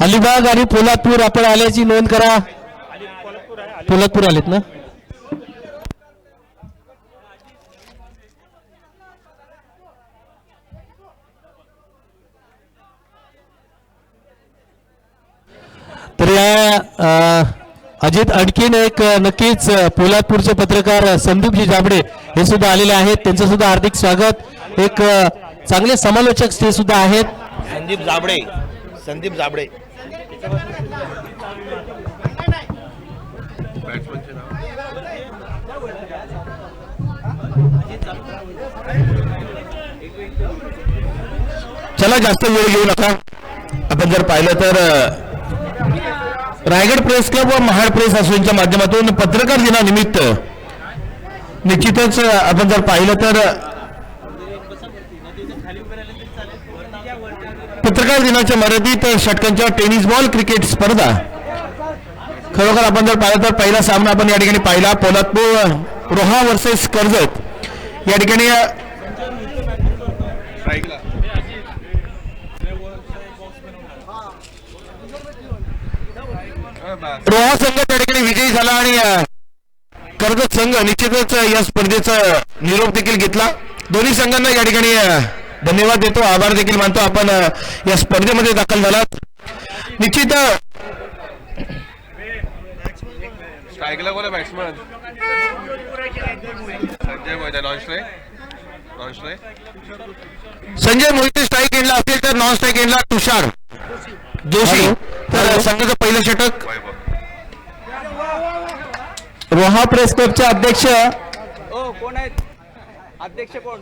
अलिबाग आणि पोलादपूर आपण आल्याची नोंद करा. पोलादपूर आलेत ना. तर या अजित आणखीन एक नक्कीच पोलादपूरचे पत्रकार संदीपजी जाबडे हे सुद्धा आलेले आहेत. त्यांचं सुद्धा हार्दिक स्वागत. एक चांगले समालोचक ते सुद्धा आहेत. संदीप जाबडे. संदीप जाबडे चला जास्त वेळ घेऊ नका. आपण जर पाहिलं तर रायगड प्रेस क्लब व महाड प्रेस असोसिएशनच्या माध्यमातून पत्रकार दिनानिमित्त निश्चितच आपण जर पाहिलं तर पत्रकार दिनाच्या मर्यादित षटकांच्या टेनिस बॉल क्रिकेट स्पर्धा खरोखर आपण जर पाहिलं तर पहिला सामना आपण या ठिकाणी पाहिला. पोलादपूर रोहा वर्सेस कर्जत या ठिकाणी रोहा संघ त्या ठिकाणी विजयी झाला आणि कर्जत संघ निश्चितच या स्पर्धेचा निरोप देखील घेतला. दोन्ही संघांना या ठिकाणी धन्यवाद देतो, आभार देखील मानतो. आपण या स्पर्धेमध्ये दाखल झालात. निश्चित संजय मोहिते स्ट्राईक एंडला असेल तर नॉन स्ट्राईक एंडला तुषार जोशी. तर संघाचं पहिलं षटक. रोहा प्रेस क्लबचे अध्यक्ष कोण आहेत? अध्यक्ष कोण?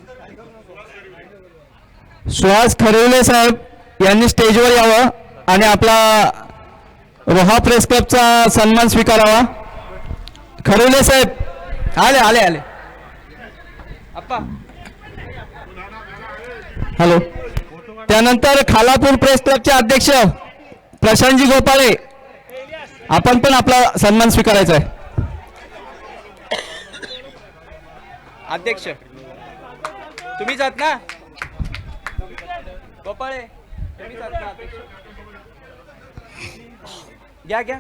सुहास खरेवले साहेब यांनी स्टेजवर यावं आणि आपला रोहा प्रेस क्लबचा सन्मान स्वीकारावा. खरेवले साहेब आले आले आले. अप्पा हॅलो. त्यानंतर खालापूर प्रेस क्लबचे अध्यक्ष प्रशांतजी गोपाळे आपण पण आपला सन्मान स्वीकारायचा आहे. अध्यक्ष तुम्हीच आहात ना? गोपाळे तुम्हीच आहात ना अध्यक्ष? घ्या घ्या.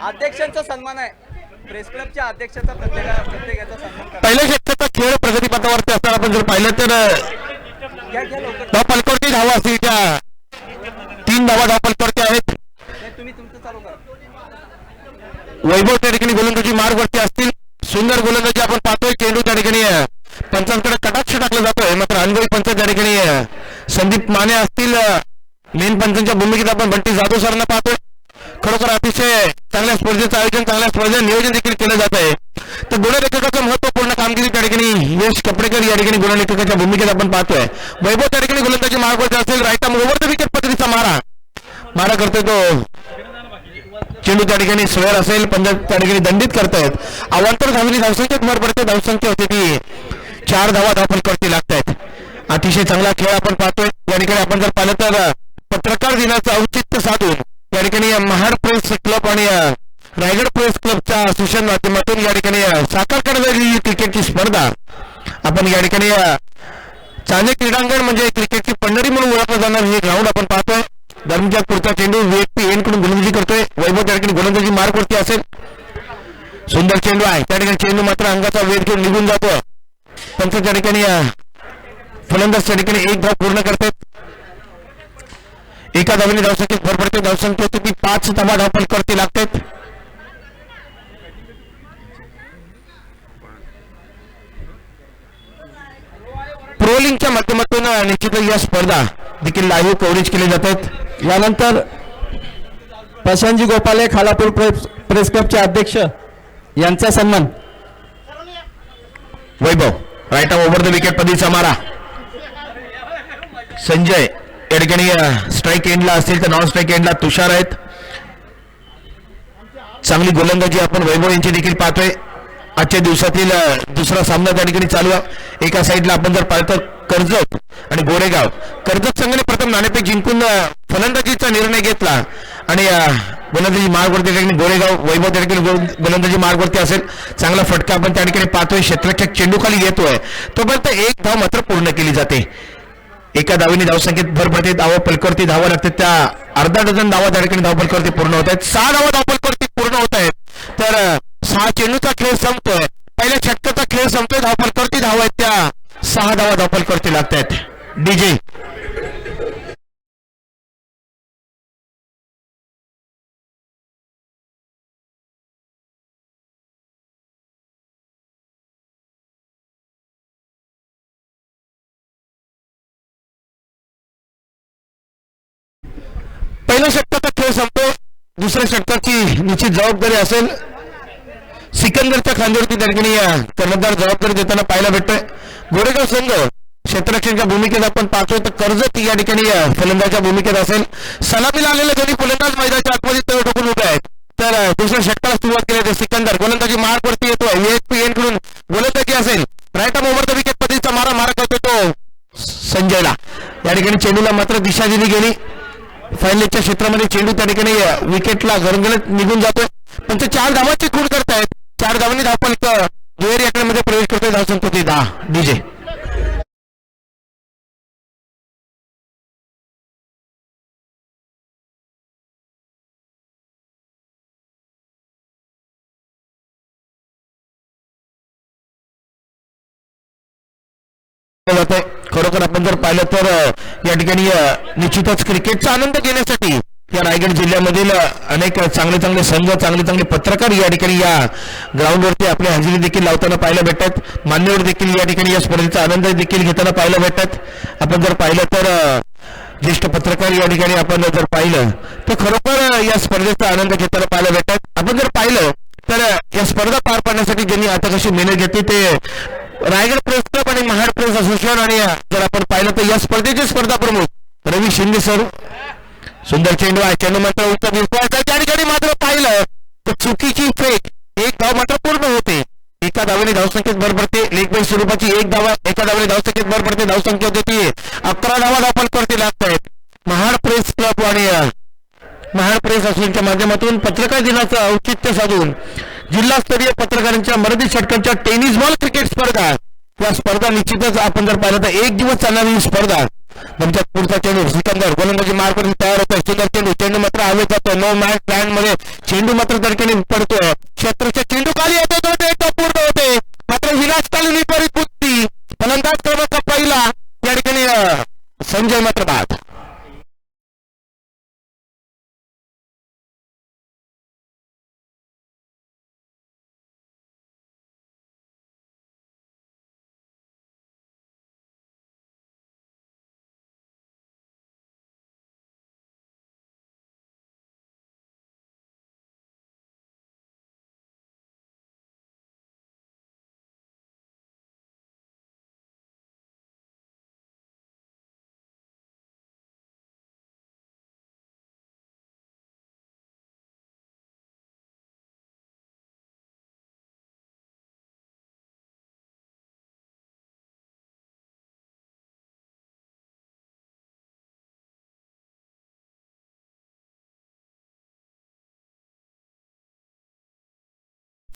अध्यक्षांचा सन्मान आहे. प्रेस क्लबच्या अध्यक्षाचा प्रत्येकाचा सन्मान करा. पहिल्या षटकाचा खेळ प्रगतीपथावरती असताना आपण जर पाहिलं तर घ्या घ्या लवकर. धावपलकवरती धावा असतील त्या 3 धावा धावपलकवरती आहेत. तुम्ही तुमचं चालू करा. वैभव त्या ठिकाणी गोलंदाजी मार्गवरती असतील. सुंदर गोलंदाजी आपण पाहतोय. चेंडू त्या ठिकाणी पंचांकडे कटाक्ष टाकला जातोय. मात्र अनुभवी पंच त्या ठिकाणी संदीप माने असतील. मेन पंचांच्या भूमिकेत आपण बंटी जाधव सरांना पाहतोय. खरोखर अतिशय चांगल्या स्पर्धेचं आयोजन, चांगल्या स्पर्धेचं नियोजन देखील केलं जात आहे. तर गुणलेखकाचं महत्वपूर्ण कामगिरी त्या ठिकाणी यश कपडेकर या ठिकाणी गुणलेखकाच्या भूमिकेत आपण पाहतोय. वैभव त्या ठिकाणी गोलंदाजी मार्गवरती असेल. Right arm over the wicket पद्धतीचा मारा करतोय तो. चेंडू त्या ठिकाणी स्वेअर असेल. पंजाब त्या ठिकाणी दंडित करतायत. अवांतर धावली धावसंख्येत भर पडते. धावसंख्या होते ती 4 धावा धावपलकवरती लागतायत. अतिशय चांगला खेळ आपण पाहतोय. या ठिकाणी आपण जर पाहिलं तर पत्रकार दिनाचं औचित्य साधून या ठिकाणी महाड प्रेस क्लब आणि रायगड प्रेस क्लबच्या असोसिएशन माध्यमातून या ठिकाणी साकार करण्याची क्रिकेटची स्पर्धा आपण या ठिकाणी चांदे क्रीडांगण म्हणजे क्रिकेटची पंढरी म्हणून ओळखलं जाणार हे ग्राउंड आपण पाहतोय. धर्मजात पुढचा चेंडू VHP एन कडून गोलंदाजी करतोय. वैभव त्या ठिकाणी गोलंदाजी मार्गवरती असेल. सुंदर चेंडू आहे. त्या ठिकाणी चेंडू मात्र अंगाचा वेग घेऊन निघून जातो. पंच त्या ठिकाणी फलंदाज त्या ठिकाणी 1 धाव पूर्ण करतात. एका धावेने धावसंख्येत भर पडते. धावसंख्या होती ती 5 धावा धावपलकवरती लागतात. प्रोलिंगच्या माध्यमातून निश्चितच या स्पर्धा देखील लाईव्ह कव्हरेज केले जातात. यानंतर प्रशांतजी गोपाळे खालापूर प्रेस क्लबचे अध्यक्ष यांचा सन्मान. Vaibhav right arm over the wicket पद्धतीचा मारा. संजय या ठिकाणी स्ट्राईक एंडला असेल तर नॉन स्ट्राईक एंडला तुषार आहेत. चांगली गोलंदाजी आपण वैभव यांची देखील पाहतोय. आजच्या दिवसातील दुसरा सामना त्या ठिकाणी चालू आहे. एका साईडला आपण जर पाहिलं तर कर्जत आणि गोरेगाव. कर्जत संघाने प्रथम नाणेफेक जिंकून फलंदाजीचा निर्णय घेतला आणि गोलंदाजी मार्गवरती त्या ठिकाणी गोरेगाव वैभव त्या ठिकाणी गोलंदाजी मार्गवरती असेल. चांगला फटका आपण त्या ठिकाणी पाहतोय. क्षेत्ररक्षक चेंडू खाली येतोय तोपर्यंत एक धाव मात्र पूर्ण केली जाते. एका धावेने धावसंख्येत भर पडते. धावा पलकावरती धावा लागते. त्या अर्धा डझन धावा त्या ठिकाणी धावपलकावरती पूर्ण होत आहेत. 6 धावा धावपलकावरती पूर्ण होत आहेत. तर 6 चेंडूचा खेळ संपतोय. पहिल्या षटकाचा खेळ संपतोय. धावपलकावरती धावा आहेत त्या 6 धावा धावपलकावरती लागत आहेत. डीजे पहिल्या षटकाचा खेळ संपतो. दुसऱ्या षटकाची निश्चित जबाबदारी असेल सिकंदरच्या खांद्यावरती त्या ठिकाणी कर्णधार जबाबदारी देताना पाहायला भेटतोय. गोरेगाव संघ क्षेत्ररक्षणाच्या भूमिकेत आपण पाहतोय तर कर्जत या ठिकाणी फलंदाच्या भूमिकेत असेल. सलामीला आलेले दोन्ही फलंदाज मैदानाच्या आतमध्ये तळ ठोकून उभे आहेत. तर दुसऱ्या षटकाला सुरुवात केली आहे. सिकंदर गोलंदाजी मार्गवरती येतोय. ESPN कडून गोलंदाजी असेल. Right arm over the wicket पद्धतीचा मारा करतो तो संजयला. या ठिकाणी चेंडूला मात्र दिशा दिली गेली. फायनलच्या क्षेत्रामध्ये चेंडू त्या ठिकाणी विकेटला गरंगलत निघून जातोय. पण ते 4 धावांची खूण करतायत. 4 धावांनी धावपलक दुहेरी आकड्यामध्ये प्रवेश करतोय. धावसंख्या होती 10. डीजे खरोखर आपण जर पाहिलं तर या ठिकाणी निश्चितच क्रिकेटचा आनंद घेण्यासाठी या रायगड जिल्ह्यामधील अनेक चांगले चांगले संघ चांगले चांगले पत्रकार या ठिकाणी या ग्राउंडवरती आपली हजेरी देखील लावताना पाहायला भेटतात. मान्यवर देखील या ठिकाणी या स्पर्धेचा आनंद देखील घेताना पाहायला भेटतात. आपण जर पाहिलं तर ज्येष्ठ पत्रकार या ठिकाणी आपण जर पाहिलं तर खरोखर या स्पर्धेचा आनंद घेताना पाहायला भेटतात. आपण जर पाहिलं तर या स्पर्धा पार पाडण्यासाठी ज्यांनी आता कशी मेहनत घेतली ते रायगड प्रेस क्लब आणि महाड प्रेस असोसिएशन. आणि जर आपण पाहिलं तर या स्पर्धेचे स्पर्धा प्रमुख रवी शिंदे सर. सुंदर चेंडू आहे. चेंडू मात्र उत्तर दिसतोय. त्या ठिकाणी मात्र पाहिलं तर चुकीची फेक. एक धाव मात्र पूर्ण होते. एका धावेने धावसंख्येत भर पडते. लेग बाय स्वरूपाची एक धावा एका धावेने धावसंख्येत भर पडते. धावसंख्या होती 11 धावा धावपलकावरती लागत आहेत. महाड प्रेस क्लब आणि महाड प्रेस असोसिएशनच्या माध्यमातून पत्रकार दिनाचं औचित्य साधून जिल्हास्तरीय पत्रकारांच्या मर्यादित षटकांच्या टेनिस बॉल क्रिकेट स्पर्धा. या स्पर्धा निश्चितच आपण जर पाहिलं तर 1 दिवस चालणारी स्पर्धा. तुमच्या पुढचा चेंडू सिकंदर गोलंदाजी मार करून तयार होतोय. सुंदर चेंडू. चेंडू मात्र हवेत जातोय. नो मॅच प्लॅन मध्ये चेंडू मात्र त्या ठिकाणी पडतोय. क्षेत्रच्या चेंडू खाली येतो. तो पूर्ण होते. मात्र विनाशकालीन विपरीत बुद्धी. फलंदाज क्रमांक पहिला या ठिकाणी संजय मात्र बाद.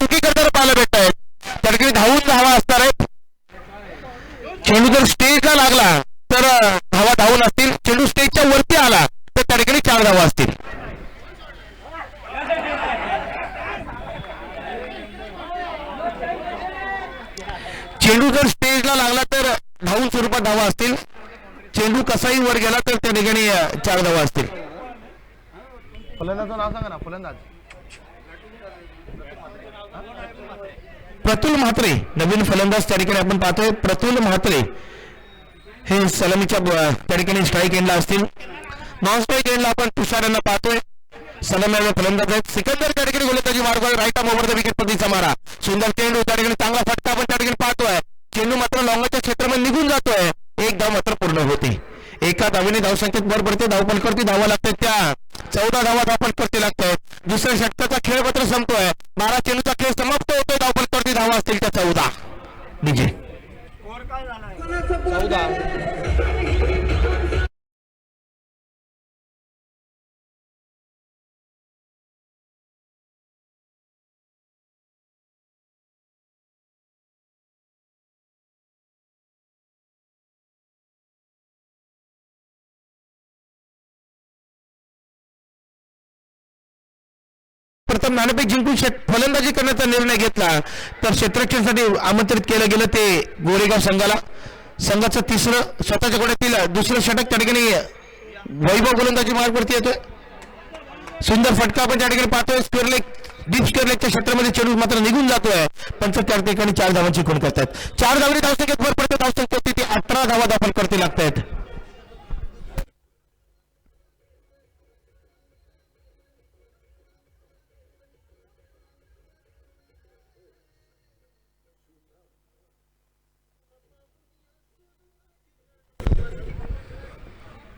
चुकी करताना पाहायला भेटत आहेत. त्या ठिकाणी धावून धावा असणार आहेत. चेंडू जर स्टेजला लागला तर धावा धावून असतील. चेंडू स्टेजच्या वरती आला तर त्या ठिकाणी 4 धावा असतील. चेंडू जर स्टेजला लागला तर धावून स्वरूपात धावा असतील. चेंडू कसाही वर गेला तर त्या ठिकाणी 4 धावा असतील. फलंदाजचं नाव सांगा ना. फलंदाज प्रतुल म्हात्रे नवीन फलंदाज त्या ठिकाणी आपण पाहतोय. प्रतुल म्हात्रे हे सलामीच्या त्या ठिकाणी स्ट्राईक एंडला असतील. नॉन स्ट्राईक एंडला आपण तुषार यांना पाहतोय. सलामीला फलंदाज आहेत. सिकंदर त्या ठिकाणी गोलंदाजी मार्गावर right arm over the wicket पद्धतीचा मारा. सुंदर चेंडू. त्या ठिकाणी चांगला फटका आपण त्या ठिकाणी पाहतोय. चेंडू मात्र लॉंगच्या क्षेत्रामध्ये निघून जातोय. एक धाव मात्र पूर्ण होते. एका धावेने धावसंख्येत भर पडते. धावपलकावरती धावा लागतात त्या 14 धावा धावपलकावरती लागतात. दुसऱ्या षटकाचा खेळ मात्र संपतोय. 12 चेंडूचा खेळ समाप्त होतोय. धावपलकावरती धावा असतील त्या 14. डीजे 14. प्रथम नाणेफेक जिंकून फलंदाजी करण्याचा निर्णय घेतला तर क्षेत्ररक्षणासाठी आमंत्रित केलं गेलं ते गोरेगाव संघाला. संघाचं तिसरं स्वतःच्या गोड्यातील दुसरं षटक त्या ठिकाणी वैभव गोलंदाजी मार्गवरती येतोय. सुंदर फटका आपण त्या ठिकाणी पाहतोय. स्क्वेअर लेग डीप स्क्वेअर लेगच्या क्षेत्रामध्ये चेंडू मात्र निघून जातोय. पंच त्या ठिकाणी 4 धावांची खूण करतात. 4 धावणी धावसंख्येत भर पडते. धावसंख्या ती 18 धावा दाखल करते लागतायत.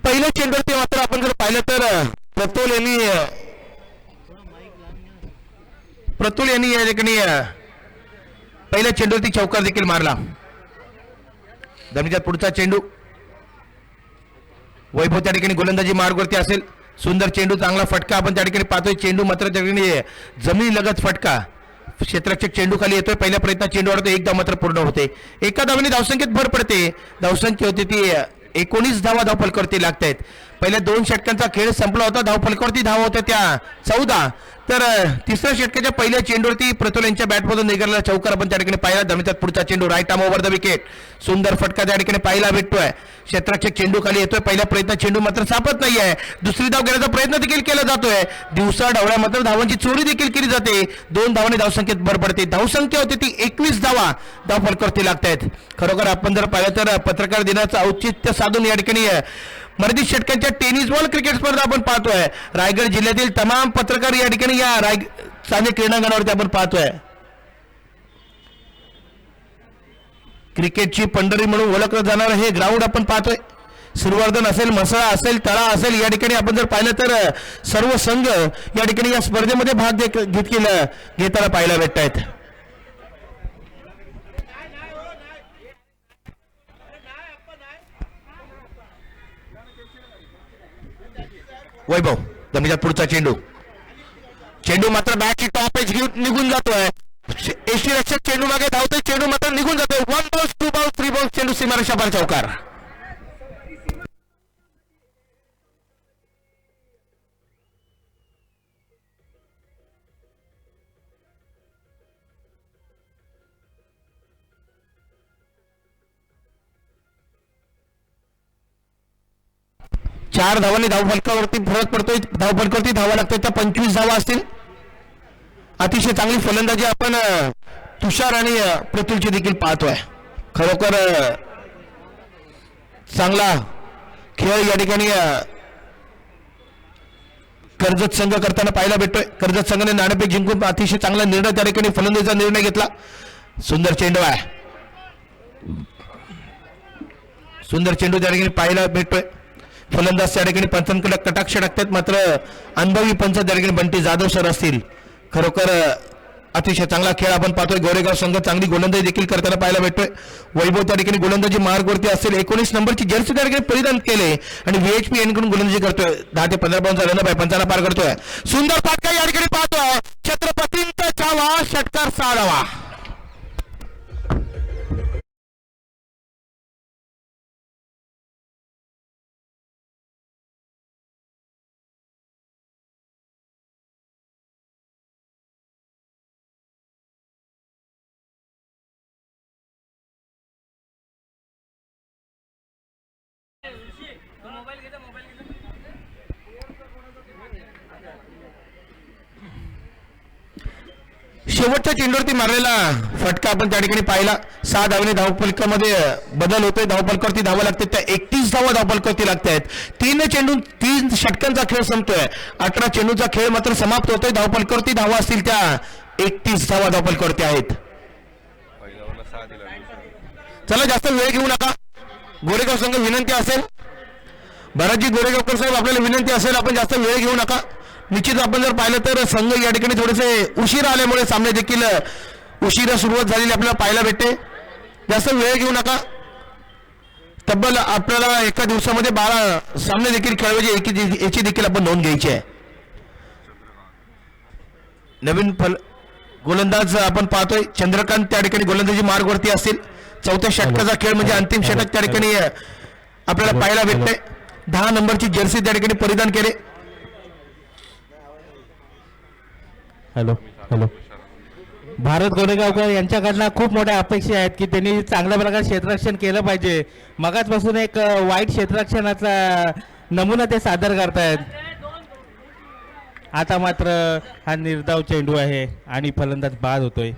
पहिल्या चेंडूवरती मात्र आपण जर पाहिलं तर प्रतुल यांनी या ठिकाणी पहिल्या चेंडूवरती चौकार देखील मारला. जमिनीच्या पुढचा चेंडू वैभव त्या ठिकाणी गोलंदाजी मार्गवरती असेल. सुंदर चेंडू चांगला फटका आपण त्या ठिकाणी पाहतोय. चेंडू मात्र त्या ठिकाणी जमिनी लगत फटका क्षेत्ररक्षक चेंडू खाली येतोय. पहिल्या प्रयत्नात चेंडू वाढतो. एक धाव मात्र पूर्ण होते. एका धावेने धावसंख्येत भर पडते. धावसंख्या होती ती 19 धावा धावफलकावरती लागतायत. पहिल्या 2 षटकांचा खेळ संपला होता. धावफलकावरती धावा होत्या त्या 14. तर तिसऱ्या षटकाच्या पहिल्या चेंडूवरती प्रतुल यांच्या बॅटमधून निघालेला चौकार आपण त्या ठिकाणी पाहिला. जमिनीत पुढचा चेंडू right arm over the wicket. सुंदर फटका त्या ठिकाणी पाहायला भेटतोय. क्षेत्ररक्षक चेंडू खाली येतोय. पहिल्या प्रयत्नात चेंडू मात्र सापत नाहीये. दुसरी धाव घेण्याचा प्रयत्न देखील केला जातोय. दिवसा डावळ्या मात्र धावांची चोरी देखील केली जाते. 2 धावांनी धावसंख्येत भर पडते. धावसंख्या होती ती 21 धावा धावफलकावरती लागतायत. खरोखर आपण जर पाहिलं तर पत्रकार दिनाचं औचित्य साधून या ठिकाणी मर्यादित षटकांच्या टेनिस बॉल क्रिकेट स्पर्धा आपण पाहतोय. रायगड जिल्ह्यातील तमाम पत्रकार या ठिकाणी या चांदे क्रीडांगणावरती आपण पाहतोय. क्रिकेटची पंढरी म्हणून ओळखलं जाणार हे ग्राउंड आपण पाहतोय. श्रीवर्धन असेल, म्हसळा असेल, तळा असेल, या ठिकाणी आपण जर पाहिलं तर सर्व संघ या ठिकाणी या स्पर्धेमध्ये भाग घेताना पाहायला भेटत आहेत. वैभव जमिनीच्या पुढचा चेंडू मात्र बॅटची टॉप एज घेऊन निघून जातोय. एसी रक्षक चेंडू मागे धावतोय. चेंडू मात्र निघून जातोय. 1 बॉल 2 बॉल 3 बॉल चेंडू सीमारेषा पार चौकार. चार धावांनी धावफलकावरती फरक पडतोय. धावफलकावरती धावा लागतोय त्या 25 धावा असतील. अतिशय चांगली फलंदाजी आपण तुषार आणि प्रतुलची देखील पाहतोय. खरोखर चांगला खेळ या ठिकाणी कर्जत संघ करताना पाहायला भेटतोय. कर्जत संघाने नाणेफेक जिंकून अतिशय चांगला निर्णय त्या ठिकाणी फलंदाजीचा निर्णय घेतला. सुंदर चेंडू आहे. सुंदर चेंडू त्या ठिकाणी पाहायला भेटतोय. फलंदाज त्या ठिकाणी पंचांकडे कटाक्ष टाकतात. मात्र अनुभवी पंच त्या ठिकाणी बंटी जाधव सर असतील. खरोखर अतिशय चांगला खेळ आपण पाहतोय. गोरेगाव संघ चांगली गोलंदाजी देखील करताना पाहायला भेटतोय. वैभव त्या ठिकाणी गोलंदाजी मार्गवरती असेल. 19 नंबरची जर्सी त्या ठिकाणी परिधान केले आणि व्हीएचपी यांकडून गोलंदाजी करतोय. 10 ते 15 पॉईंटचा रनअप आहे. 5 पार करतोय. सुंदर फटका या ठिकाणी पाहतोय. छत्रपतींचा चावा षटकार 6 धावा. शेवटच्या चेंडूवरती मारलेला फटका आपण त्या ठिकाणी पाहिला. 6 धावांनी धावफलकामध्ये बदल होतोय. धावफलकावरती धावा लागते त्या 31 धावा धावफलकावरती लागतायत. 3 षटकांचा खेळ संपतोय. 18 चेंडूचा खेळ मात्र समाप्त होतोय. धावफलकावरती धावा असतील त्या 31 धावा धावफलकावरती आहेत. चला जास्त वेळ घेऊ नका. गोरेगाव संघ विनंती असेल, भरतजी गोरेगावकर साहेब आपल्याला विनंती असेल, आपण जास्त वेळ घेऊ नका. निश्चित आपण जर पाहिलं तर संघ या ठिकाणी थोडेसे उशीर आल्यामुळे सामने देखील उशिरा सुरुवात झालेली आपल्याला पाहायला भेटते. जास्त वेळ घेऊ नका. तब्बल आपल्याला एका दिवसामध्ये 12 सामने देखील खेळवायचे याची देखील आपण नोंद घ्यायची आहे. नवीन गोलंदाज आपण पाहतोय. चंद्रकांत त्या ठिकाणी गोलंदाजी मार्गवरती असतील. 4थ्या षटकाचा खेळ म्हणजे अंतिम षटक त्या ठिकाणी आपल्याला पाहायला भेटते. 10 नंबरची जर्सी त्या ठिकाणी परिधान केले. हॅलो हॅलो भारत गोरेगावकर यांच्याकडनं खूप मोठ्या अपेक्षा आहेत की त्यांनी चांगल्या प्रकारे क्षेत्ररक्षण केलं पाहिजे. मगाचपासून एक वाईट क्षेत्ररक्षणाचा नमुना ते सादर करतायत. आता मात्र हा निर्धाव चेंडू आहे आणि फलंदाज बाद होतोय.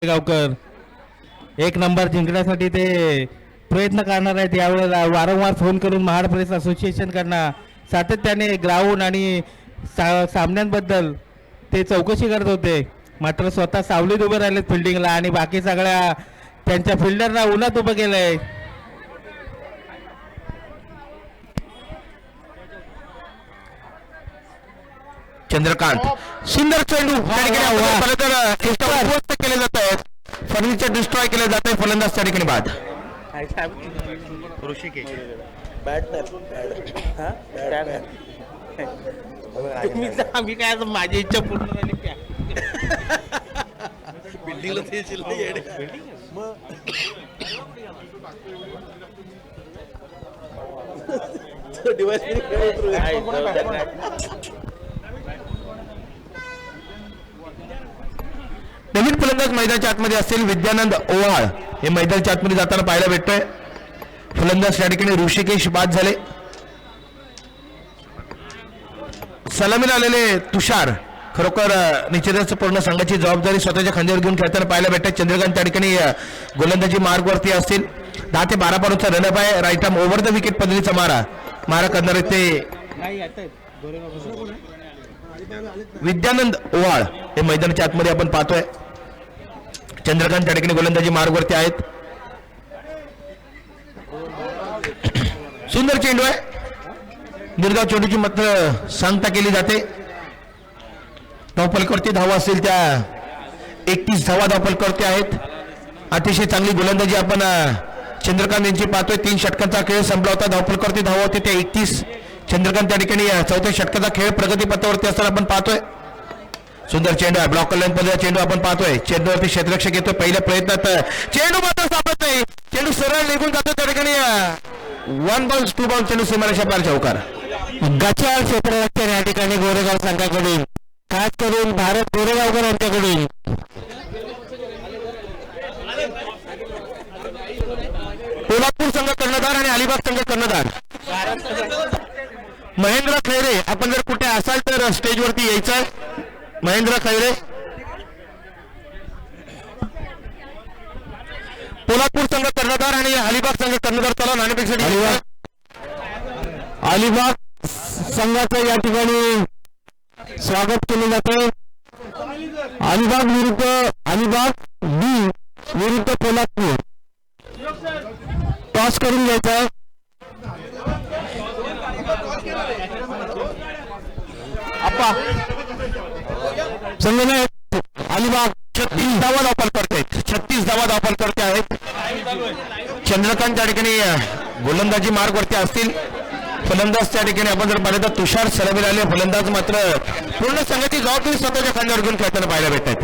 गावकर एक नंबर जिंकण्यासाठी ते प्रयत्न करणार आहेत. यावेळेला वारंवार फोन करून महाड प्रेस असोसिएशनकडनं सातत्याने ग्राउंड आणि सामन्यांबद्दल ते चौकशी करत होते. मात्र स्वतः सावलीत उभे राहिलेत फिल्डिंगला आणि बाकी सगळ्या त्यांच्या फिल्डरला उन्हात उभं केलंय. चंद्रकांत सुंदर चेंडू त्या ठिकाणी उद्ध्वस्त केले जात आहेत. फर्निचर डिस्ट्रॉय केले जात आहे. फलंदाज त्या ठिकाणी बाद. ऋषिकेश आम्ही काय माझी इच्छा पूर्ण झाली क्या बिल्डिंगला ते शिल्लक येडे. नवीन फलंदाज मैदानाच्या आतमध्ये असतील विद्यानंद ओवाळ हे मैदानाच्या आतमध्ये जाताना पाहायला भेटतोय. फलंदाज त्या ठिकाणी ऋषिकेश बाद झाले. सलामीला आलेले तुषार खरोखर निश्चितच पूर्ण संघाची जबाबदारी स्वतःच्या खांद्यावर घेऊन खेळताना पाहायला भेटतात. चंद्रकांत त्या ठिकाणी गोलंदाजी मार्गवरती असतील. 10 ते 12 पॉईंटचा रनअप आहे. Right arm over the wicket पद्धतीचा मारा करणारे ते विद्यानंद ओवाळ हे मैदानाच्या आतमध्ये आपण पाहतोय. चंद्रकांत त्या ठिकाणी गोलंदाजी मार्गवरती आहेत. सुंदर चेंडू आहे. निर्धाव चेंडूची मात्र सांगता केली जाते. धावफलकावरती धावा असतील त्या 31 धावा धावफलकावरती आहेत. अतिशय चांगली गोलंदाजी आपण चंद्रकांत यांची पाहतोय. 3 षटकांचा खेळ संपला होता. धावफलकावरती धावा होते त्या 31. चंद्रकांत त्या ठिकाणी 4थ्या षटकाचा खेळ प्रगतीपथावरती असताना आपण पाहतोय. सुंदर चेंडू आहे. ब्लॉक लाईन मध्ये चेंडू आपण पाहतोय. चेंडूवरती क्षेत्ररक्षक येतोय. पहिल्या प्रयत्नात चेंडू मात्र सापडत नाही. चेंडू सरळ निघून जातो. त्या ठिकाणी 1 बॉल 2 बॉल चेंडू सीमारेषा पार चौकार. गचाळ क्षेत्ररक्षण या ठिकाणी गोरेगाव संघाकडून, खास करून भारत गोरेगावकर यांच्याकडून. कोल्हापूर संघ कर्णधार आणि अलिबाग संघ कर्णधार. महेंद्र खैरे आपण जर कुठे असाल तर स्टेजवरती यायचं. महेंद्र खैरे कोल्हापूर संघ कर्णधार आणि अलिबाग संघ कर्णधार. चला नाणेपेक्षा अलिबाग संघाचं या ठिकाणी स्वागत केले जाते. अलिबाग बी विरुद्ध कोल्हापूर. टॉस करून घ्यायचा. संघाने अलिबाग 36 धावा धावफल करते. 36 धावा धावफल करते आहेत. चंद्रकांत त्या ठिकाणी गोलंदाजी मार्गवरती असतील. फलंदाज त्या ठिकाणी आपण जर पाहिलं तर तुषार सलामीला आले. फलंदाज मात्र पूर्ण संघाची जबाबदारी स्वतःच्या खांद्यावर घेऊन खेळताना पाहायला भेटतात.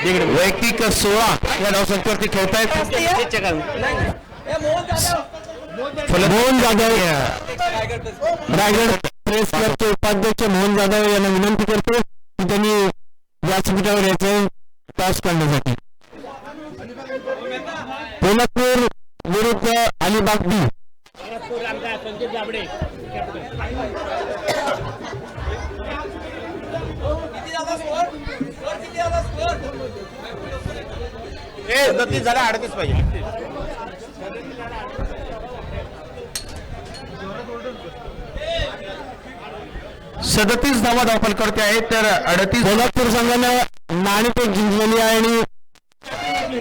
वैयक्तिक 16 या धावसंख्येवरती खेळतायत. मोहन जाधव रायगड प्रेस क्लबचे उपाध्यक्ष मोहन जाधव यांना विनंती करतो की त्यांनी व्यासपीठावर यायचं टॉस करण्यासाठी. कोल्हापूर विरुद्ध अलिबाग बी. झाला 38 पाहिजे. 37 धावा धावफल करते आहेत. तर 38 कोल्हापूर संघानं नाणेफेक जिंकलेली आहे आणि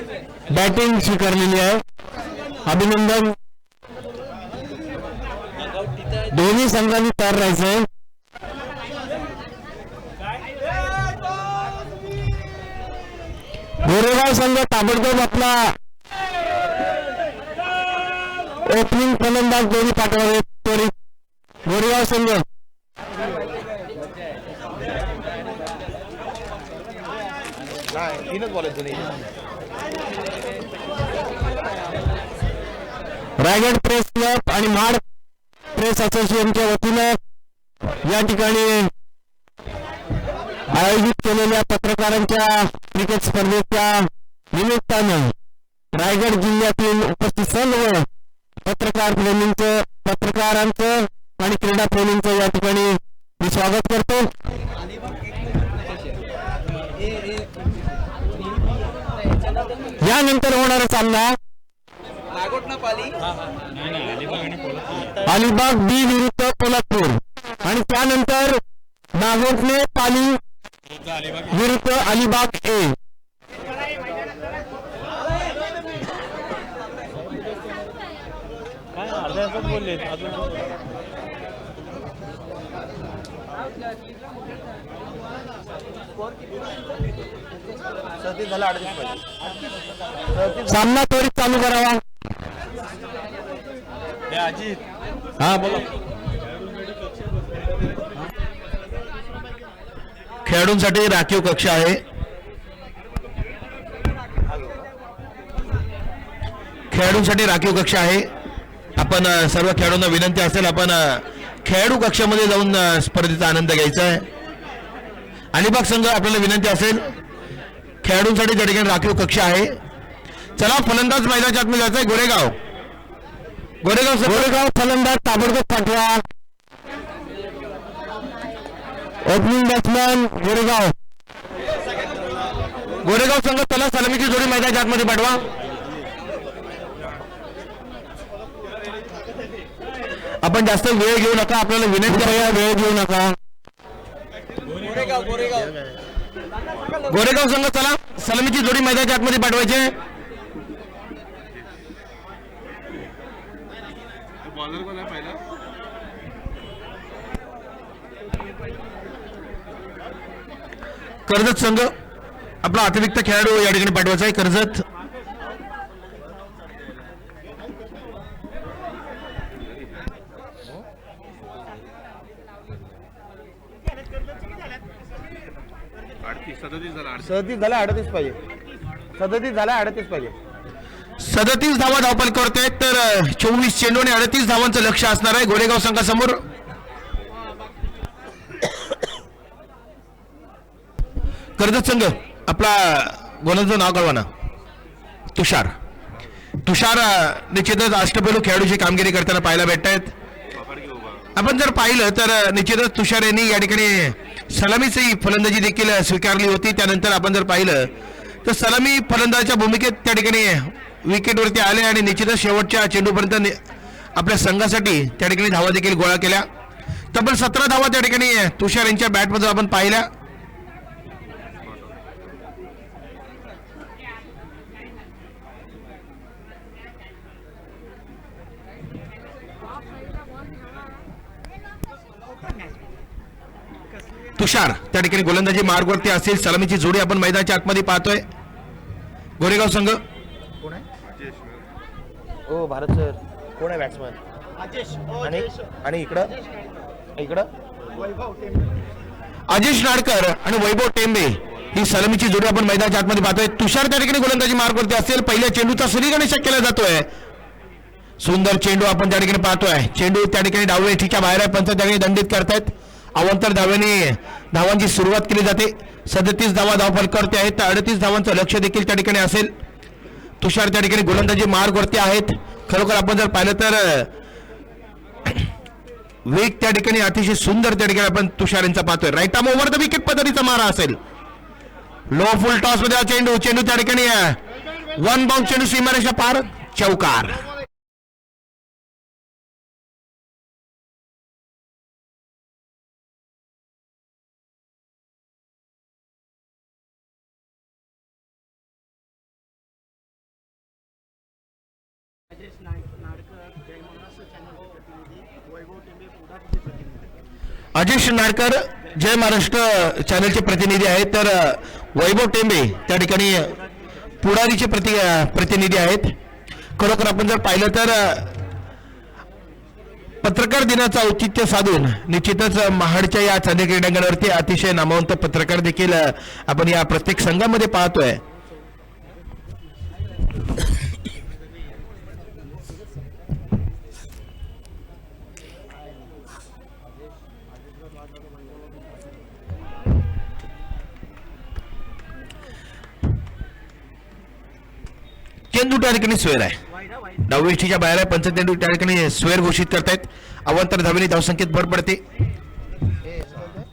बॅटिंग स्वीकारलेली आहे. अभिनंदन. दोन्ही संघांनी तयार राहायचंय. गोरेगाव संघ ताबडतोब आपला ओपनिंग फलंदाज दोन्ही पाठवावे. गोरेगाव संघ तीनच बॉल आहेत दोन्ही. रायगड प्रेस क्लब आणि महाड प्रेस असोसिएशनच्या वतीनं या ठिकाणी आयोजित केलेल्या पत्रकारांच्या क्रिकेट स्पर्धेच्या निमित्तानं रायगड जिल्ह्यातील उपस्थित सर्व पत्रकारांचं आणि क्रीडा प्रेमींचं या ठिकाणी मी स्वागत करतो. यानंतर होणारा सामना अलिबाग बी विरुद्ध कोल्हापूर आणि त्यानंतर नागोठणे पाली विरुद्ध अलिबाग ए. झाला 38 पाहिजे. सामना त्वरित चालू करावा. हा बोला. खेळाडूंसाठी राखीव कक्ष आहे. आपण सर्व खेळाडूंना विनंती असेल आपण खेळाडू कक्षामध्ये जाऊन स्पर्धेचा आनंद घ्यायचा आहे. अलिबाग संघ आपल्याला विनंती असेल खेळाडूंसाठी त्या ठिकाणी राखीव कक्ष आहे. चला फलंदाज मैदानाच्या आतमध्ये जायचंय. गोरेगाव फलंदाज ताबडतोब पाठवा. ओपनिंग बॅट्समॅन गोरेगाव संघ चला सलामीची जोडी मैदानाच्या आतमध्ये पाठवा. आपण जास्त वेळ घेऊ नका. आपल्याला विनंती आहे वेळ घेऊ नका. गोरेगाव संघ चला सलामीची जोडी मैदानाच्या आतमध्ये पाठवायचे. कर्जत संघ आपला अतिरिक्त खेळाडू या ठिकाणी पाठवायचा आहे. कर्जत सदतीस झाला 38 पाहिजे. 37 धावा धावपल करतायत तर 24 चेंडू आणि 38 धावांचं लक्ष असणार आहे गोरेगाव संघासमोर. कर्जत संघ आपला गोलंदाजाचं नाव कळवा ना. तुषार निश्चितच अष्टपैलू खेळाडूची कामगिरी करताना पाहायला भेटत आहेत. आपण जर पाहिलं तर निश्चितच तुषार यांनी या ठिकाणी सलामीची फलंदाजी देखील स्वीकारली होती. त्यानंतर आपण जर पाहिलं तर सलामी फलंदाजाच्या भूमिकेत त्या ठिकाणी विकेटवरती आले आणि निश्चितच शेवटच्या चेंडूपर्यंत आपल्या संघासाठी त्या ठिकाणी धावा देखील गोळा केल्या. तब्बल 17 धावा त्या ठिकाणी तुषार यांच्या बॅटमध्ये आपण पाहिल्या. तुषार त्या ठिकाणी गोलंदाजी मार्गवरती असेल. सलामीची जोडी आपण मैदानाच्या आतमध्ये पाहतोय. गोरेगाव संघ कोण आहे? ओ भारत सर कोण आहे बॅट्समॅन? आणि इकडं अजेश नाडकर आणि वैभव टेंबे ही सलामीची जोडी आपण मैदानाच्या आतमध्ये पाहतोय. तुषार त्या ठिकाणी गोलंदाजी मार्गवरती असेल. पहिल्या चेंडूचा सलीगणेश केला जातोय. सुंदर चेंडू आपण त्या ठिकाणी पाहतोय. चेंडू त्या ठिकाणी डावल्या ठीच्या बाहेर आहे. पंच त्या ठिकाणी दंडित करतायत. अवंतर धावांची सुरुवात केली जाते. 37 धावा धावफलकावरती आहेत. 38 धावांचं लक्ष देखील त्या ठिकाणी असेल. तुषार त्या ठिकाणी गोलंदाजी मार्गवरती आहेत. खरोखर आपण जर पाहिलं तर वेग त्या ठिकाणी अतिशय सुंदर त्या ठिकाणी आपण तुषार यांचा पाहतोय. Right arm over the wicket पद्धतीचा मारा असेल. लो फुल टॉस मध्ये चेंडू त्या ठिकाणी 1 बाउंड चेंडू सीमारेषा पार. चौकार. अजेश नाडकर जय महाराष्ट्र चॅनलचे प्रतिनिधी आहेत. तर वैभव टेंबे त्या ठिकाणी पुढारीचे प्रतिनिधी आहेत. खरोखर आपण जर पाहिलं तर पत्रकार दिनाचं औचित्य साधून निश्चितच महाडच्या या चांदे क्रीडांगणावरती अतिशय नामवंत पत्रकार देखील आपण या प्रत्येक संघामध्ये पाहतोय. चेंडू त्या ठिकाणी स्वेर आहे. डावीष्टीच्या बाहेर आहे. पंच चेंडू त्या ठिकाणी स्वेर घोषित करतायत. अवांतर धावेने धावसंख्येत भर पडते. हे असं बोलतोय?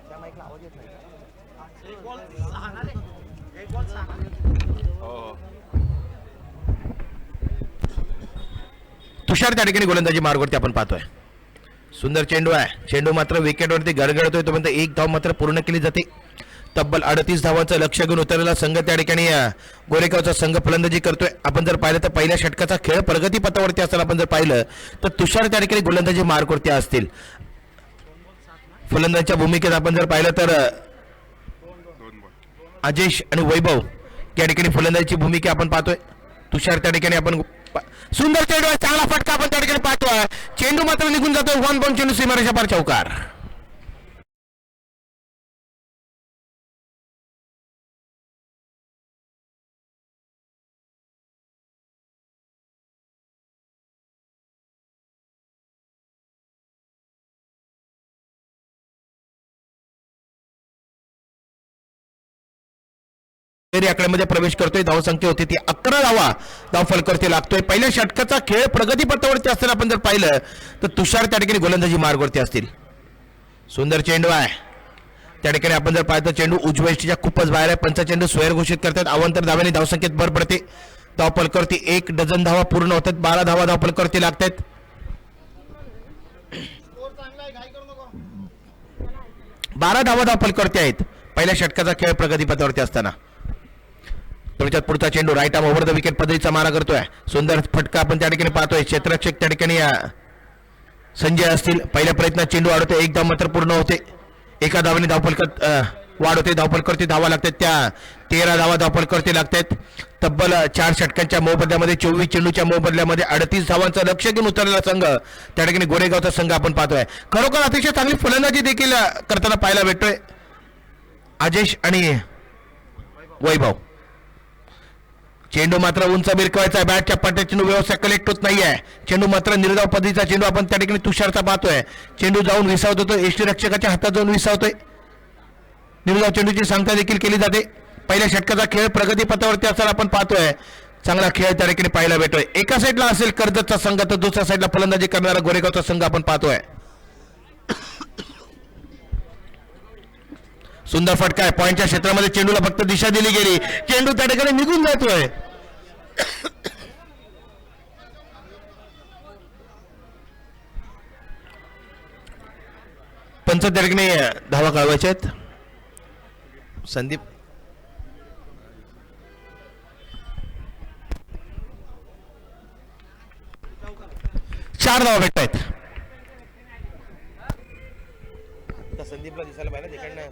त्या माईकला आवाज येत नाही. तुषार त्या ठिकाणी गोलंदाजी मार्गावरती आपण पाहतोय. सुंदर चेंडू आहे. चेंडू मात्र विकेटवरती गडगडतोय. तोपर्यंत एक धाव मात्र पूर्ण केली जाते. तब्बल 38 धावांचं लक्ष घेऊन उतरलेला संघ त्या ठिकाणी गोरेगावचा संघ फलंदाजी करतोय. आपण जर पाहिलं तर पहिल्या षटकाचा खेळ प्रगतीपथावरती असताना आपण जर पाहिलं तर तुषार त्या ठिकाणी गोलंदाजी मार्गावरती असतील. फलंदाजीच्या भूमिकेत आपण जर पाहिलं तर अजेश आणि वैभव त्या ठिकाणी फलंदाजीची भूमिका आपण पाहतोय. तुषार त्या ठिकाणी आपण सुंदर चेंडू आहे. चांगला फटका आपण त्या ठिकाणी पाहतोय. चेंडू मात्र निघून जातोय. 1 बॉल चेंडू सीमारेषा पार चौकार. आकड्यामध्ये प्रवेश करतोय. धावसंख्या होती ती 11 धावा धाव फलकावरती लागतोय. पहिल्या षटकाचा खेळ प्रगतीपथावरती असताना आपण जर पाहिलं तर तुषार त्या ठिकाणी गोलंदाजी मार्गावरती असतील. सुंदर चेंडू आहे. त्या ठिकाणी आपण जर पाहिलं तर चेंडू उजव्या खूपच बाहेर आहे. पंच चेंडू स्वेर घोषित करतात. अवांतर धाव्याने धावसंख्येत भर पडते. धाव फलकावरती 1 डझन धावा पूर्ण होतात. 12 धावा धाव फलकावरती लागतात. 12 धावा धाव फलकावरती आहेत पहिल्या षटकाचा खेळ प्रगतीपथावरती असताना. त्याच्यात पुढचा चेंडू right arm over the wicket पद्धतीचा मारा करतोय. सुंदर फटका आपण त्या ठिकाणी पाहतोय. क्षेत्ररक्षक त्या ठिकाणी संजय असतील. पहिल्या प्रयत्नात चेंडू अडवतोय. एक धाव मात्र पूर्ण होते. एका धावाने धावफलकात वाढ होते. धावफलकावरती धावा लागतात. त्या 13 धावा धावफलकावरती लागतात. तब्बल 4 षटकांच्या मोबदल्यामध्ये 24 चेंडूच्या मोबदल्यामध्ये 38 धावांचं लक्ष घेऊन उतरलेला संघ त्या ठिकाणी गोरेगावचा संघ आपण पाहतोय. खरोखर अतिशय चांगली फलंदाजी देखील करताना पाहायला भेटतोय अजेश आणि वैभव. चेंडू मात्र उंच बिरकवायचा आहे. बॅटच्या पट्ट्यात चेंडू व्यवस्था कलेक्ट होत नाहीये. चेंडू मात्र निर्धाव पद्धतीचा चेंडू आपण त्या ठिकाणी तुषारचा पाहतोय. चेंडू जाऊन विसावत होतो. एसटी रक्षकाच्या हातात जाऊन विसावतोय. निर्धाव चेंडूची सांगता देखील केली जाते. पहिल्या षटकाचा खेळ प्रगतीपथावरती असताना आपण पाहतोय चांगला खेळ त्या ठिकाणी पाहायला भेटतोय. एका साईडला असेल कर्जतचा संघ तर दुसऱ्या साईडला फलंदाजी करणारा गोरेगावचा संघ आपण पाहतोय. सुंदर फटका आहे. पॉईंटच्या क्षेत्रामध्ये चेंडूला फक्त दिशा दिली गेली. चेंडू त्या ठिकाणी निघून जातोय. पंच त्या ठिकाणी धावा कळवायच्या आहेत. संदीप 4 धावा भेटत आहेत. संदीपला दिसायला पाहिजे तिकडनं.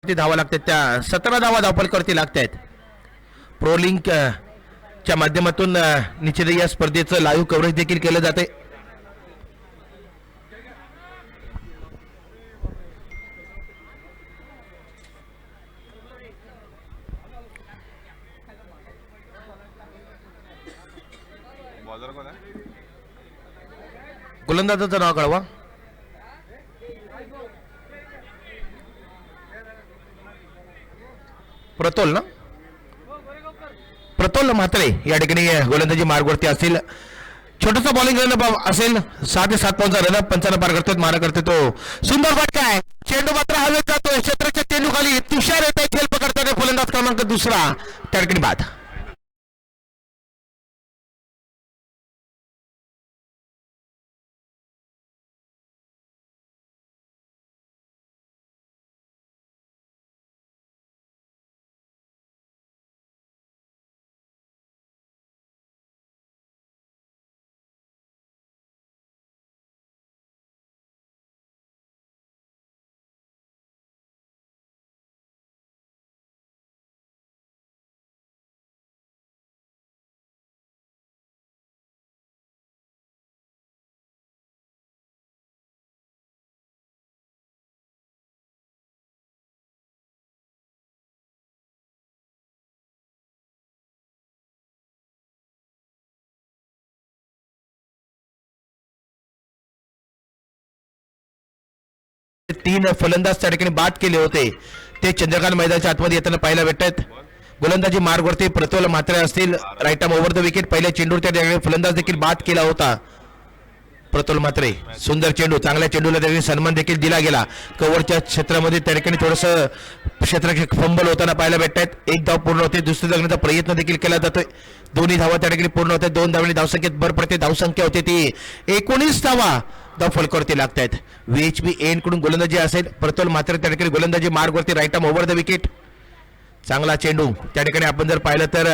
धावा लागतात. त्या 17 धावा धावफलकावरती लागतात. प्रोलिंक च्या माध्यमातून निश्चित या स्पर्धेचं लाईव्ह कव्हरेज देखील केलं जाते. गोलंदाजाचं नाव कळवा. प्रतोल ना, प्रतोल म्हात्रे या ठिकाणी गोलंदाजी मार्गवरती असतील. छोटासा बॉलिंग रन असेल. 6 ते 7 पॉईंटचा रन 55 पार करतोय. मारा करतोय तो. सुंदर फटका आहे. चेंडू मात्र हवेत जातोय. क्षेत्राच्या चेंडू खाली तुषार येत आहे. खेळ पकडताना फलंदाज क्रमांक 2 त्या ठिकाणी बाद. 3 फलंदाज त्या ठिकाणी बाद केले होते ते चंद्रकांत मैदानाच्या आतमध्ये येताना पाहायला भेटतात. गोलंदाजी मार्गवरती प्रतोल म्हात्रे असतील, right arm over the wicket. पहिल्या चेंडूवर त्या ठिकाणी फलंदाज देखील बाद केला होता प्रतोल म्हात्रे. सुंदर चेंडू, चांगल्या चेंडूला त्या ठिकाणी सन्मान देखील दिला गेला. कव्हरच्या क्षेत्रामध्ये त्या ठिकाणी थोडंसं क्षेत्ररक्षक फंबल होताना पाहायला भेटतात. एक धाव पूर्ण होते, दुसरी जगण्याचा प्रयत्न देखील केला जातोय. दोन्ही धावा त्या ठिकाणी पूर्ण होते. 2 धावांनी धावसंख्येत भर पडते. धावसंख्या होते ती 19 धावा. धाव फलकावरती लागतायत. VHB एन कडून गोलंदाजी असेल. प्रतोल म्हात्रे त्या ठिकाणी गोलंदाजी मार्गवरती, right arm over the wicket. चांगला चेंडू त्या ठिकाणी आपण जर पाहिलं तर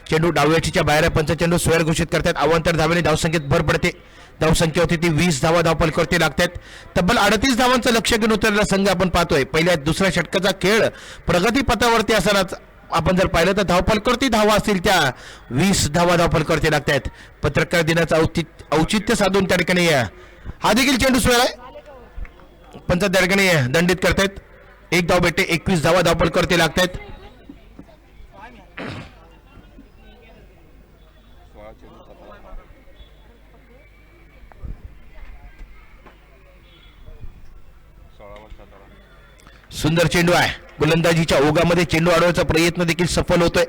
चेंडू डाव्याच्या बाहेर पंच चेंडू स्क्वेअर घोषित करतात. अवांतर धावांनी धावसंख्येत भर पडते. धावसंख्या होती ती 20 धावा धाव फलकावरती लागतात. तब्बल 38 धावांचं लक्ष घेऊन उतरलेला संघ आपण पाहतोय. पहिल्या दुसऱ्या षटकाचा खेळ प्रगतीपथावरती असतानाच आपण जर पाहिलं तर धावफलकावरती धावा असतील त्या 20 धावा धावफलकावरती लागतात. पत्रकार दिनाचं औचित्य साधून त्या ठिकाणी हा देखील चेंडू स्क्वेअर आहे. पंच त्या ठिकाणी दंडित करतायत. 1 धाव भेटते. 21 धावा धावफलकावरती लागतात. सुंदर चेंडू आहे. गोलंदाजीच्या ओघामध्ये चेंडू अडवण्याचा प्रयत्न देखील सफल होतोय.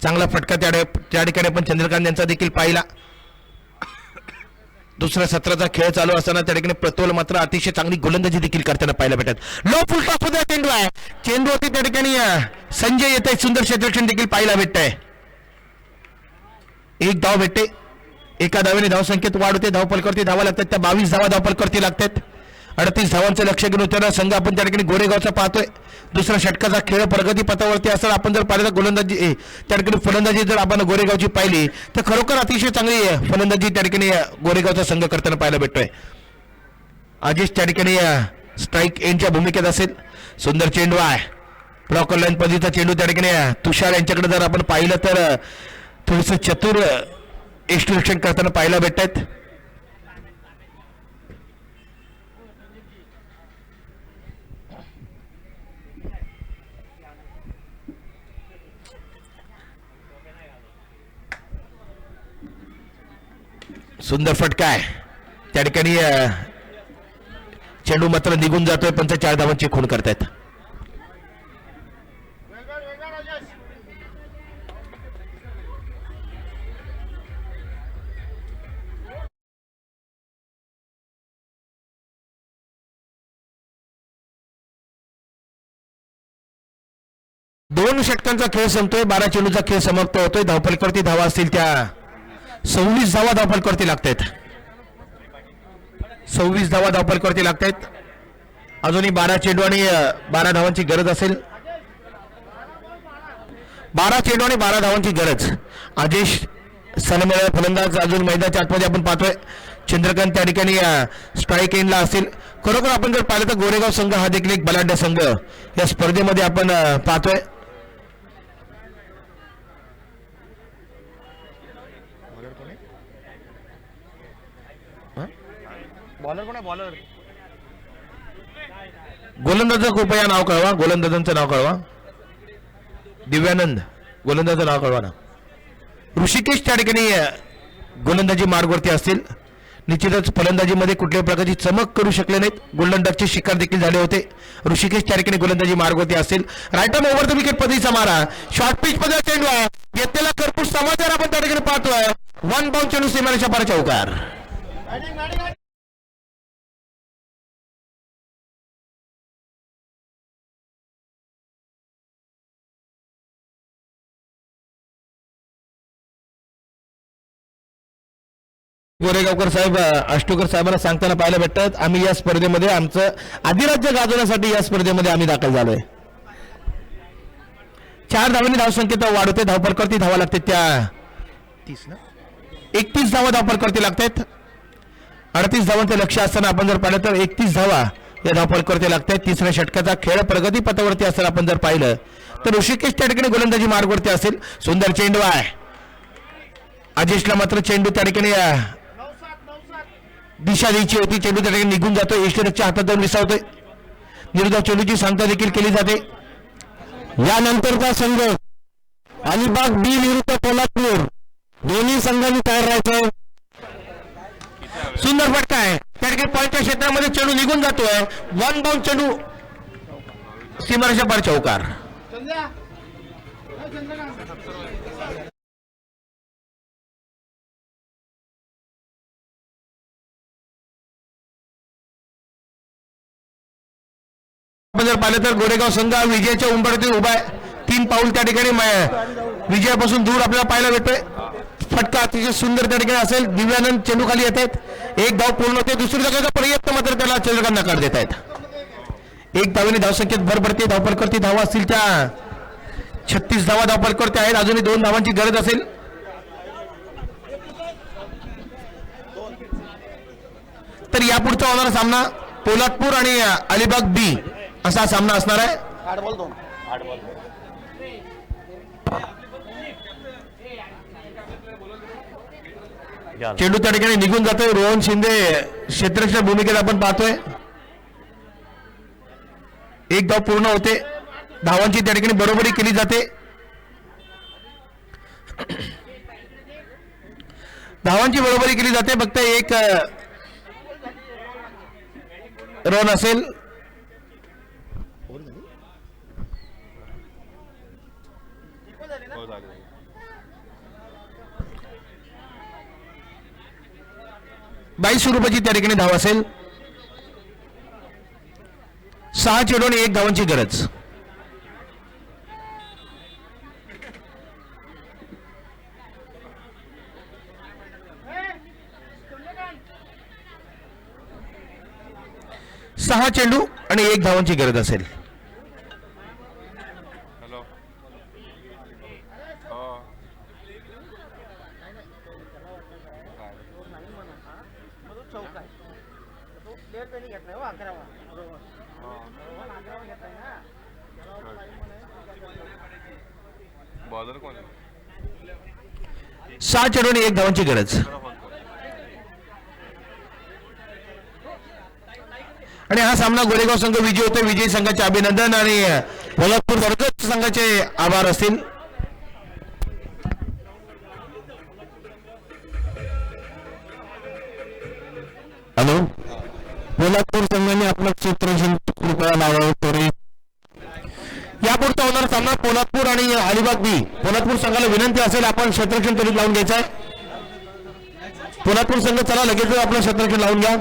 चांगला फटका त्या ठिकाणी आपण चंद्रकांत यांचा देखील पाहिला. दुसऱ्या सत्राचा खेळ चालू असताना त्या ठिकाणी प्रतोल मात्र अतिशय चांगली गोलंदाजी देखील करताना पाहायला भेटत. लो फुल टॉप मध्ये चेंडू आहे. चेंडू होती त्या ठिकाणी संजय येत आहे. सुंदर क्षेत्ररक्षण देखील पाहायला भेटत आहे. 1 धाव भेटते. एका धावेने धावसंख्येत वाढ होते. धावफलकावरती धावा लागतात त्या 22 धावा धावफलकावरती लागतात. 38 धावांचं लक्ष घेऊन होत्या संघ आपण त्या ठिकाणी गोरेगावचा पाहतोय. दुसऱ्या षटकाचा खेळ प्रगती पथावरती असताना आपण जर पाहिलं तर गोलंदाजी त्या ठिकाणी फलंदाजी जर आपण गोरेगावची पाहिली तर खरोखर अतिशय चांगली फलंदाजी त्या ठिकाणी गोरेगावचा संघ करताना पाहायला भेटतोय. आजेश त्या ठिकाणी स्ट्राईक एंडच्या भूमिकेत असेल. सुंदर चेंडू आहे. ब्लॉकर लाईन पद्धतीचा चेंडू त्या ठिकाणी तुषार यांच्याकडे जर आपण पाहिलं तर थोडंसं चतुर एक्सट्रॅक्शन करताना पाहायला भेटतात. सुंदर फटका आहे. त्या ठिकाणी चेंडू मात्र निघून जातोय. पंच 4 धावांची खूण करतायत. दोन षटकांचा खेळ संपतोय. 12 चेंडूचा खेळ समाप्त होतोय. धावफलकावरती धावा असतील त्या 26 धावा धावफलकावरती लागतायत. 26 धावा धावफलकावरती लागतायत. अजूनही 12 चेंडू आणि 12 धावांची गरज असेल. 12 चेंडू आणि 12 धावांची गरज. आजेश सलमेळा फलंदाज अजून मैदानाच्या आतमध्ये आपण पाहतोय. चंद्रकांत त्या ठिकाणी स्ट्राईक एंडला असेल. खरोखर आपण जर पाहिलं तर गोरेगाव संघ हा देखील एक बलाढ्य संघ या स्पर्धेमध्ये आपण पाहतोय. बॉलर कोण आहे? बॉलर गोलंदाजाचं कृपया नाव कळवा. गोलंदाजांचं नाव कळवा. दिव्यानंद गोलंदाजाचं नाव कळवा ना. ऋषिकेश त्या ठिकाणी गोलंदाजी मार्गवरती असतील. निश्चितच फलंदाजीमध्ये कुठल्याही प्रकारची चमक करू शकले नाहीत. गोल्डन डकचे शिकार देखील झाले होते. ऋषिकेश त्या ठिकाणी गोलंदाजी मार्गवरती असतील. Right arm over the wicket पद्धतीचा मारा. शॉर्ट पिच मध्ये चेंडू आहे. घेतलेला कर्पूर समाचार आपण त्या ठिकाणी पाहतोय. 1 बाउंड चेंडू सीमारेषा पार चौकार. गोरेगावकर साहेब अष्टोकर साहेबांना सांगताना पाहायला भेटतात, आम्ही या स्पर्धेमध्ये आमचं अधिराज्य गाजवण्यासाठी या स्पर्धेमध्ये आम्ही दाखल झालोय. 4 धावांनी धावसंख्येत वाढ होते. धावफलकावरती धावा लागते त्या 31 धावा धावफलकावरती लागतात. 38 धावांचं लक्ष असताना आपण जर पाहिलं तर 31 धावा या धावफलकावरती लागतात. तिसऱ्या षटकाचा खेळ प्रगती पथावरती असताना आपण जर पाहिलं तर ऋषिकेश त्या ठिकाणी गोलंदाजी मार्गवरती असेल. सुंदर चेंडू आहे. आजेशला मात्र चेंडू त्या ठिकाणी दिशा द्यायची होती. चेंडू त्या ठिकाणी निघून जातो. यष्टीरच्या हातात जाऊन विसावतोय. विरोधात चेंडूची सांगता देखील केली जाते. यानंतरचा संघ अलिबाग बी विरुद्ध कोल्हापूर दोन्ही संघांनी तयार राहायचं. सुंदर फटका आहे त्या ठिकाणी पॉईंटच्या क्षेत्रामध्ये चेंडू निघून जातोय. वन बाउंड चेंडू सीमारेषा पार चौकार. आपण जर पाहिलं तर गोरेगाव संघ विजयाच्या उंबरठीत उभा आहे. 3 पाऊल त्या ठिकाणी विजयापासून दूर आपल्याला पाहायला भेटतोय. फटका अतिशय सुंदर त्या ठिकाणी असेल. दिव्यानंद चेंडू खाली येत आहेत. एक धाव पूर्ण होते. दुसरी जागेचा प्रयत्न मात्र त्याला चंद्रकांत नकार देत आहेत. एक धावेने धावसंख्येत भर पडते. धावपलकरती धावा असतील त्या 36 धावा धावपलकरते आहेत. अजूनही 2 धावांची गरज असेल. तर यापुढचा होणारा सामना पोलादपूर आणि अलिबाग बी असा सामना असणार आहे. चेंडू त्या ठिकाणी निघून जातोय. रोहन शिंदे क्षेत्ररक्षक भूमिकेत आपण पाहतोय. एक धाव पूर्ण होते. धावांची त्या ठिकाणी बरोबरी केली जाते. धावांची बरोबरी केली जाते. फक्त एक रन असेल. ₹22 त्या ठिकाणी धाव असेल. 6 चेंडू आणि 1 धावांची गरज. सहा चेंडू आणि 1 धावांची गरज असेल. सहा चेंडू आणि 1 धावांची गरज. आणि हा सामना गोरेगाव संघ विजय होतो. विजयी संघाचे अभिनंदन आणि कोल्हापूर वर्ग संघाचे आभार असतील. हॅलो, कोल्हापूर संघाने आपलं क्षेत्ररक्षण कृपया लावावं. यापुढचा होणारा सामना पोलादपूर आणि अलिबाग बी. पोलादपूर संघाला विनंती असेल आपण क्षेत्ररक्षण त्वरित लावून घ्यायचं आहे. पोलादपूर संघ चला लगेच आपलं क्षेत्ररक्षण लावून घ्या.